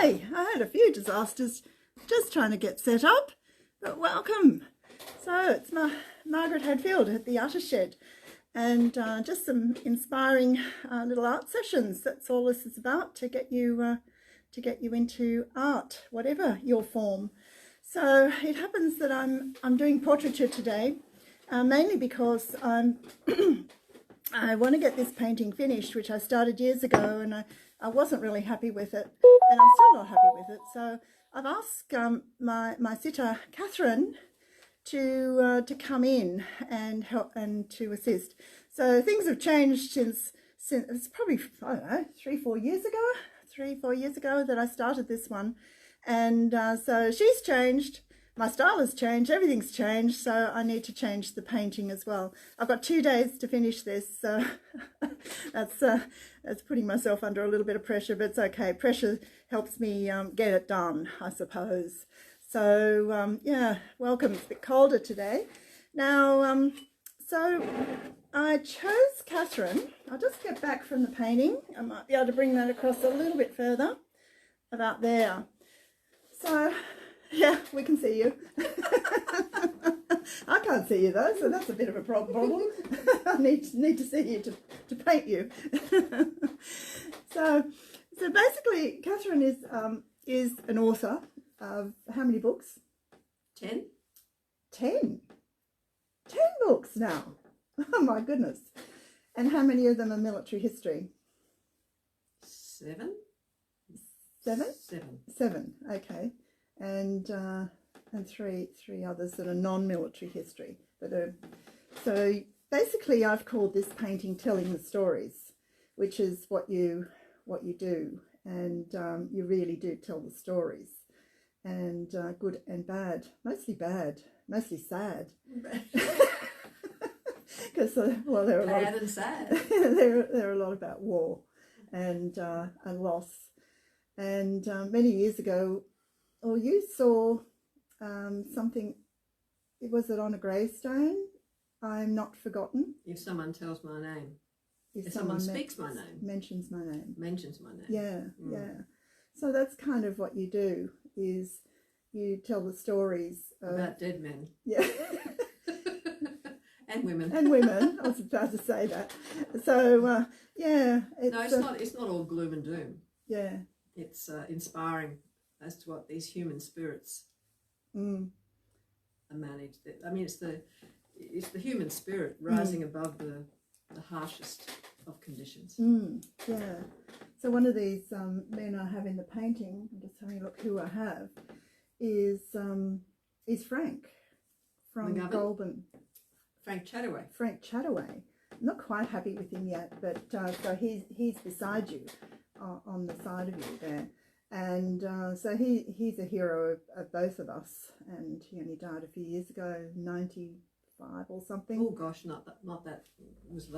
Hi, I had a few disasters just trying to get set up, but welcome. So it's Margaret Hadfield at the Artist Shed, and just some inspiring little art sessions. That's all this is about, to get you into art, whatever your form. So it happens that I'm doing portraiture today, mainly because I want to get this painting finished, which I started years ago, and I wasn't really happy with it, and I'm still not happy with it. So I've asked my sitter Catherine to come in and help and to assist. So things have changed since it's probably, I don't know, 3-4 years ago that I started this one, and so she's changed. My style has changed, everything's changed, so I need to change the painting as well. I've got 2 days to finish this, so that's putting myself under a little bit of pressure, but it's okay. Pressure helps me get it done, I suppose. So yeah, welcome. It's a bit colder today. Now, so I chose Catherine. I'll just get back from the painting. I might be able to bring that across a little bit further, about there. So yeah, we can see you. I can't see you though, so that's a bit of a problem. I need to see you to paint you. So basically, Catherine is an author of how many books? 10. 10 books now. Oh my goodness! And how many of them are military history? 7. 7. 7. Okay. And three others that are non-military history. So basically, I've called this painting "Telling the Stories," which is what you do, and you really do tell the stories, and good and bad, mostly sad, because well, there are bad and sad. there are a lot about war and loss, and many years ago. Or you saw something, was it on a gravestone? I'm not forgotten. If someone tells my name. If someone speaks my name. Mentions my name. Mentions my name. Yeah, yeah. So that's kind of what you do, is you tell the stories. About dead men. Yeah. And women. And women, I was about to say that. So, yeah. It's not all gloom and doom. Yeah. It's inspiring as to what these human spirits are managed. I mean, it's the human spirit rising above the harshest of conditions. Yeah. So one of these men I have in the painting, I'm just having a look who I have, is Frank from Goulburn. Frank Chataway. Frank Chataway. I'm not quite happy with him yet, but so he's beside you, on the side of you there. And so he's a hero of both of us, and he only died a few years ago, 95 or something. Oh gosh, not that. It was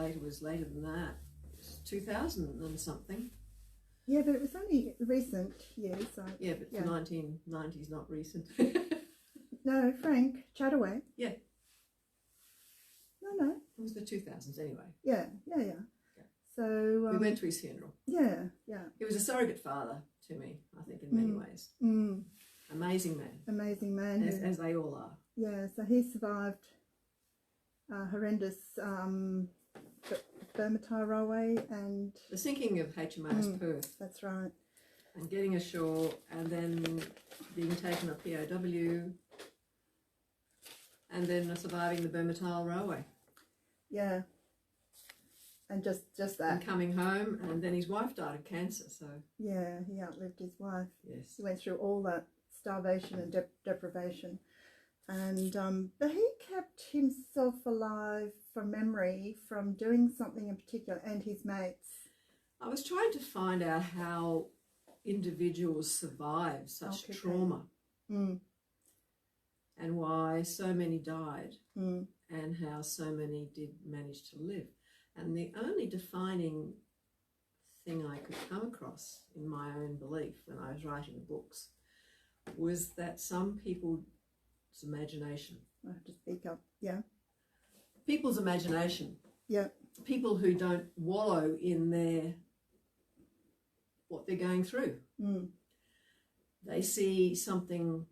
later than that. It was 2000 and something. Yeah, but it was only recent years. So, yeah, but the 1990s not recent. No, Frank Chataway. Yeah. No. It was the 2000s anyway. Yeah. So we went to his funeral. Yeah. He was a surrogate father to me, I think, in many ways. Amazing man. As they all are. Yeah, so he survived horrendous Bermatire Railway and the sinking of HMAS Perth. That's right. And getting ashore, and then being taken up POW, and then surviving the Bermatire Railway. Yeah. And just that. And coming home, and then his wife died of cancer, so... Yeah, he outlived his wife. Yes. He went through all that starvation and deprivation. And but he kept himself alive from memory, from doing something in particular, and his mates. I was trying to find out how individuals survive such trauma. And why so many died, and how so many did manage to live. And the only defining thing I could come across in my own belief when I was writing the books was that some people's imagination. I have to speak up. Yeah. People's imagination. Yeah. People who don't wallow in what they're going through. they see something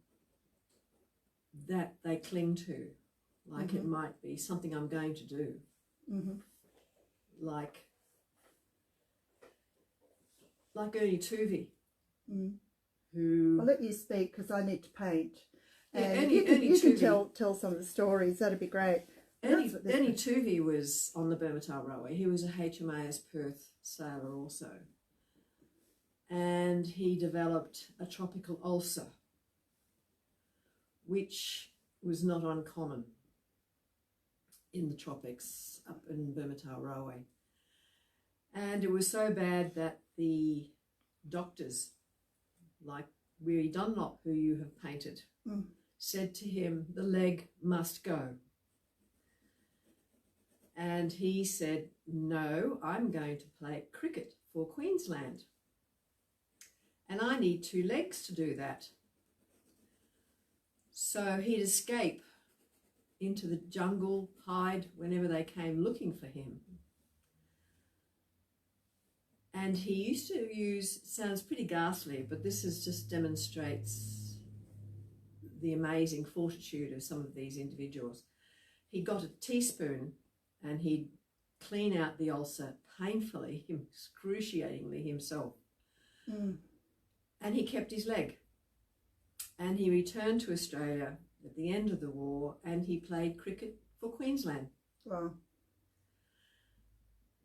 that they cling to, like it might be something I'm going to do, like Ernie Tuvey, who... I'll let you speak because I need to paint. And Yeah, you can tell some of the stories. That'd be great. Ernie Tuvey was on the Burmah Railway. He was a HMAS Perth sailor also. And he developed a tropical ulcer, which was not uncommon in the tropics up in Burmah Railway. And it was so bad that the doctors, like Weary Dunlop, who you have painted, said to him, the leg must go. And he said, no, I'm going to play cricket for Queensland. And I need 2 legs to do that. So he'd escape into the jungle, hide whenever they came looking for him. And he used to use, sounds pretty ghastly, but this just demonstrates the amazing fortitude of some of these individuals. He got a teaspoon and he'd clean out the ulcer painfully, excruciatingly himself. And he kept his leg. And he returned to Australia at the end of the war and he played cricket for Queensland. Wow.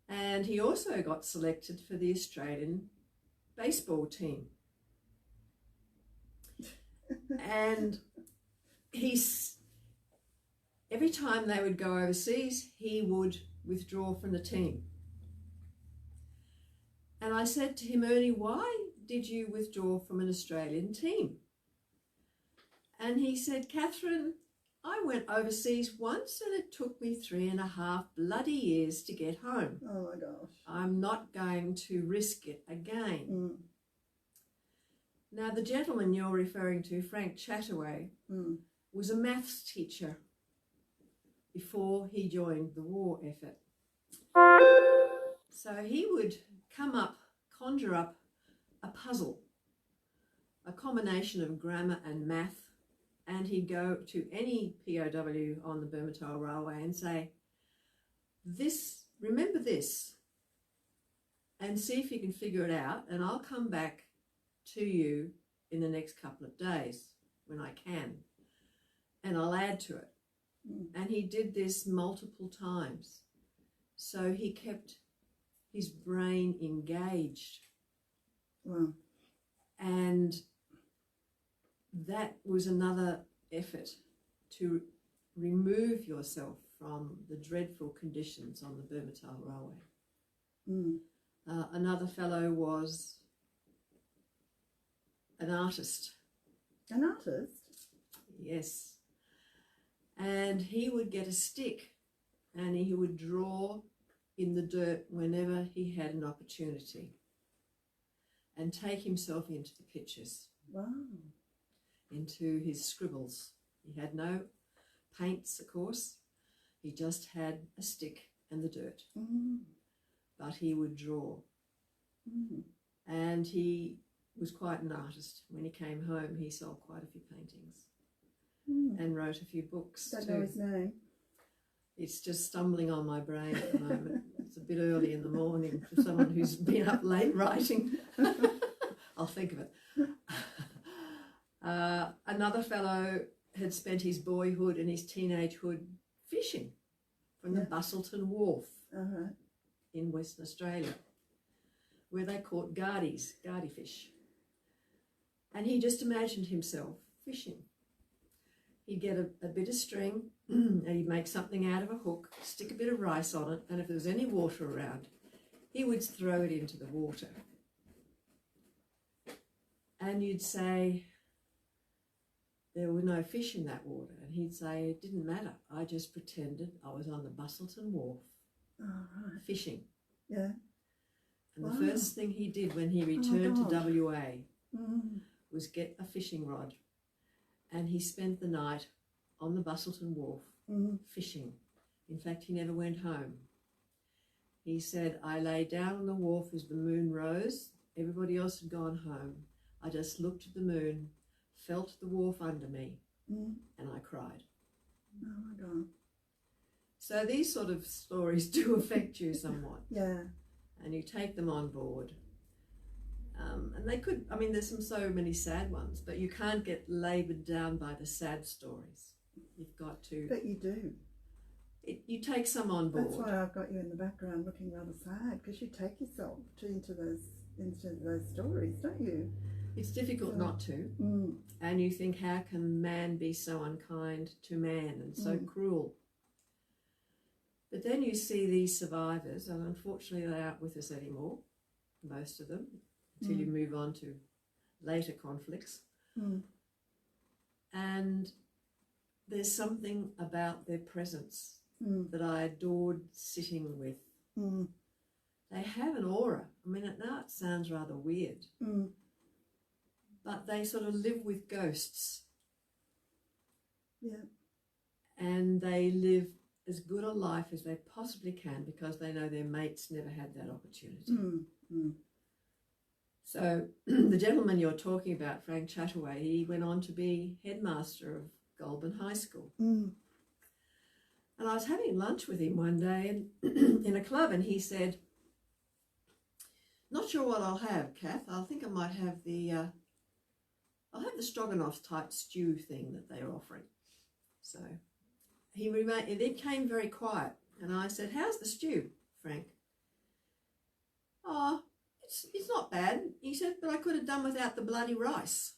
And he also got selected for the Australian baseball team. And every time they would go overseas, he would withdraw from the team. And I said to him, Ernie, why did you withdraw from an Australian team? And he said, Catherine, I went overseas once and it took me 3.5 bloody years to get home. Oh my gosh. I'm not going to risk it again. Now, the gentleman you're referring to, Frank Chataway, was a maths teacher before he joined the war effort. So he would conjure up a puzzle, a combination of grammar and math, and he'd go to any POW on the Burmah Railway and say, remember this, and see if you can figure it out, and I'll come back to you in the next couple of days when I can, and I'll add to it. And he did this multiple times. So he kept his brain engaged. Wow. And that was another effort to remove yourself from the dreadful conditions on the Burmah Railway. Another fellow was an artist. An artist? Yes. And he would get a stick and he would draw in the dirt whenever he had an opportunity and take himself into the pictures. Wow. Into his scribbles. He had no paints, of course. He just had a stick and the dirt. But he would draw. And he was quite an artist. When he came home, he sold quite a few paintings and wrote a few books. Don't know his name. It's just stumbling on my brain at the moment. It's a bit early in the morning for someone who's been up late writing. I'll think of it. Another fellow had spent his boyhood and his teenagehood fishing from the Bustleton Wharf in Western Australia, where they caught gardy fish. And he just imagined himself fishing. He'd get a bit of string and he'd make something out of a hook, stick a bit of rice on it, and if there was any water around, he would throw it into the water. And you'd say, there were no fish in that water. And he'd say, it didn't matter. I just pretended I was on the Bustleton Wharf fishing. Yeah. And the first thing he did when he returned to WA was get a fishing rod. And he spent the night on the Bustleton Wharf fishing. In fact, he never went home. He said, I lay down on the wharf as the moon rose. Everybody else had gone home. I just looked at the moon, felt the wharf under me, and I cried. Oh my God. So these sort of stories do affect you somewhat. Yeah. And you take them on board. And they could, I mean, there's so many sad ones, but you can't get laboured down by the sad stories. You've got to. But you do. You take some on board. That's why I've got you in the background looking rather sad, because you take yourself into those stories, don't you? It's difficult not to. And you think, how can man be so unkind to man and so cruel? But then you see these survivors, and unfortunately they aren't with us anymore, most of them, until you move on to later conflicts. And there's something about their presence that I adored sitting with. They have an aura. I mean, now it sounds rather weird, but they sort of live with ghosts. Yeah. And they live as good a life as they possibly can because they know their mates never had that opportunity. So the gentleman you're talking about, Frank Chataway, he went on to be headmaster of Goulburn High School. And I was having lunch with him one day and in a club, and he said, "Not sure what I'll have, Kath. I think I might have I'll have the stroganoff type stew thing that they're offering." So it became very quiet, and I said, "How's the stew, Frank?" "Oh, it's not bad," he said, "but I could have done without the bloody rice."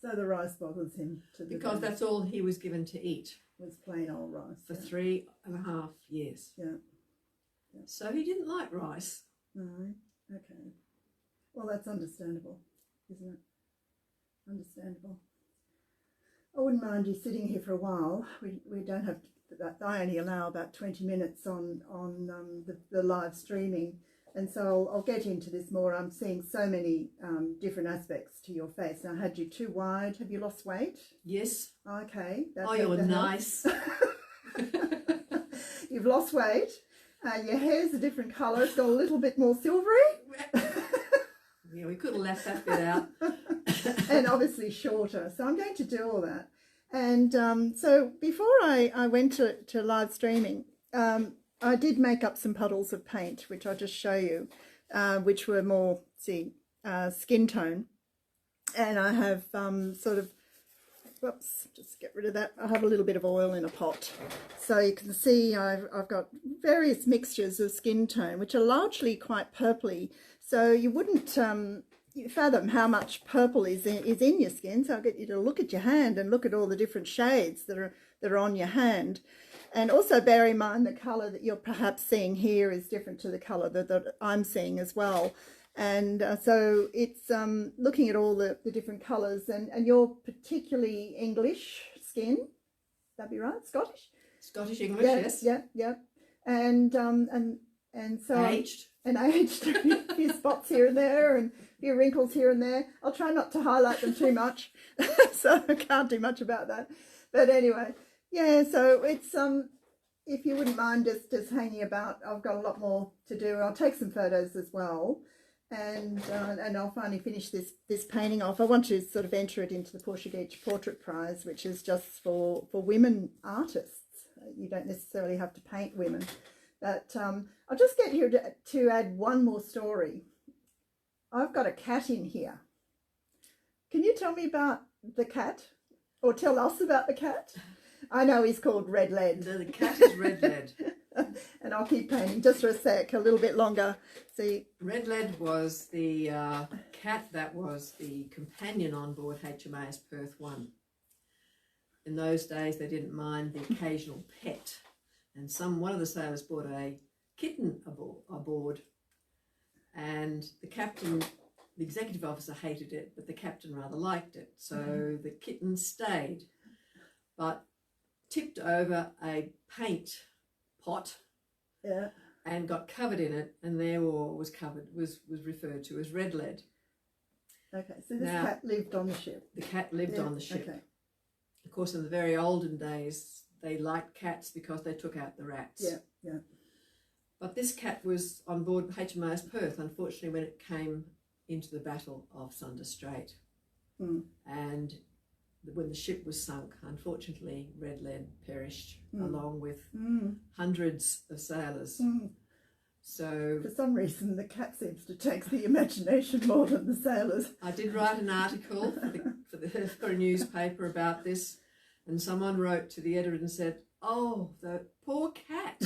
So the rice bothers him because that's all he was given to eat. Was plain old rice for 3.5 years. Yeah. So he didn't like rice. No. Okay. Well, that's understandable, isn't it? Understandable. I wouldn't mind you sitting here for a while. We don't have that. I only allow about 20 minutes on the live streaming, and so I'll get into this more. I'm seeing so many different aspects to your face. Now, I had you too wide. Have you lost weight? Yes. Okay. You're nice. You've lost weight. Your hair's a different colour. It's got a little bit more silvery. Yeah, we could have left that bit out. And obviously shorter. So I'm going to do all that. And so before I went to live streaming, I did make up some puddles of paint, which I'll just show you, which were more, skin tone. And I have whoops, just get rid of that. I have a little bit of oil in a pot. So you can see I've got various mixtures of skin tone, which are largely quite purpley. So you wouldn't fathom how much purple is in your skin. So I'll get you to look at your hand and look at all the different shades that are on your hand. And also bear in mind the colour that you're perhaps seeing here is different to the colour that I'm seeing as well. And so it's looking at all the different colours, and you're particularly English skin, that'd be right, Scottish? Scottish English, yes. Yeah. And so aged. And aged, a few spots here and there, and a few wrinkles here and there. I'll try not to highlight them too much, so I can't do much about that. But anyway, yeah, so it's if you wouldn't mind just hanging about, I've got a lot more to do. I'll take some photos as well. And I'll finally finish this painting off. I want to sort of enter it into the Portuguese Portrait Prize, which is just for women artists. You don't necessarily have to paint women. But I'll just get here to add one more story. I've got a cat in here. Can you tell me about the cat? Or tell us about the cat? I know he's called Red Lead. The cat is Red Lead. And I'll keep painting just for a sec, a little bit longer. See, Red Lead was the cat that was the companion on board HMAS Perth 1. In those days, they didn't mind the occasional pet, and one of the sailors brought a kitten aboard, and the captain, the executive officer, hated it, but the captain rather liked it. So the kitten stayed, but tipped over a paint pot, and got covered in it, and therefore was referred to as Red Lead. Okay, so this cat lived on the ship. The cat lived on the ship. Okay. Of course, in the very olden days, they liked cats because they took out the rats. Yeah. But this cat was on board HMAS Perth, unfortunately, when it came into the Battle of Sunder Strait. And when the ship was sunk, unfortunately, Red Lead perished along with hundreds of sailors. So for some reason, the cat seems to take the imagination more than the sailors. I did write an article for a newspaper about this, and someone wrote to the editor and said, "Oh, the poor cat."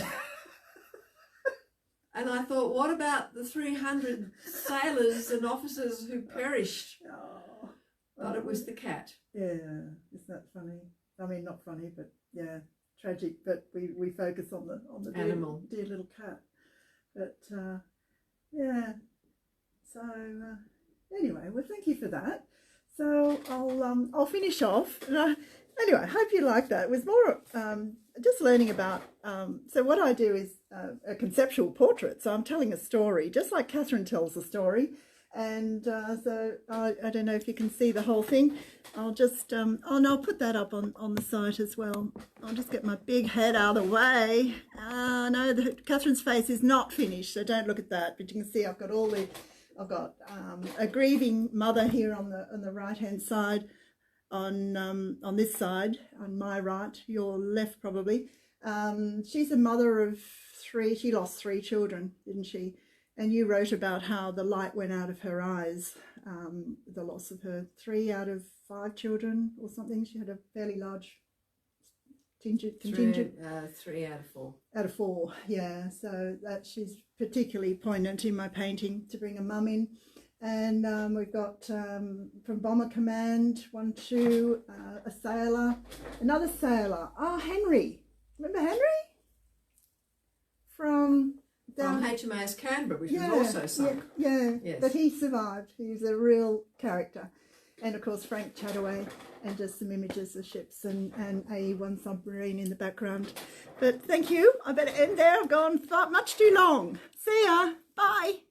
And I thought, what about the 300 sailors and officers who perished? Oh, but it was the cat. Yeah, isn't that funny? I mean, not funny, but yeah, tragic. But we focus on the Animal, dear little cat. But yeah, so anyway, well, thank you for that. So I'll finish off. Anyway, I hope you like that. It was more just learning about. So what I do is a conceptual portrait. So I'm telling a story, just like Catherine tells a story. And so I don't know if you can see the whole thing. I'll just, oh no, I'll put that up on the site as well. I'll just get my big head out of the way. No, Catherine's face is not finished, so don't look at that. But you can see I've got a grieving mother here on the right-hand side, on this side, on my right, your left probably. She's a mother of 3. She lost 3 children, didn't she? And you wrote about how the light went out of her eyes, the loss of her 3 out of 5 children or something. She had a fairly large contingent. 3 out of 4. Out of 4, yeah. So that she's particularly poignant in my painting to bring a mum in. And we've got from Bomber Command 1, 2, a sailor, another sailor. Oh, Henry. Remember Henry? From HMAS Canberra, which was also sunk. Yeah, yes. But he survived. He's a real character. And of course Frank Chataway, and just some images of ships and AE1 submarine in the background. But thank you. I better end there. I've gone much too long. See ya. Bye.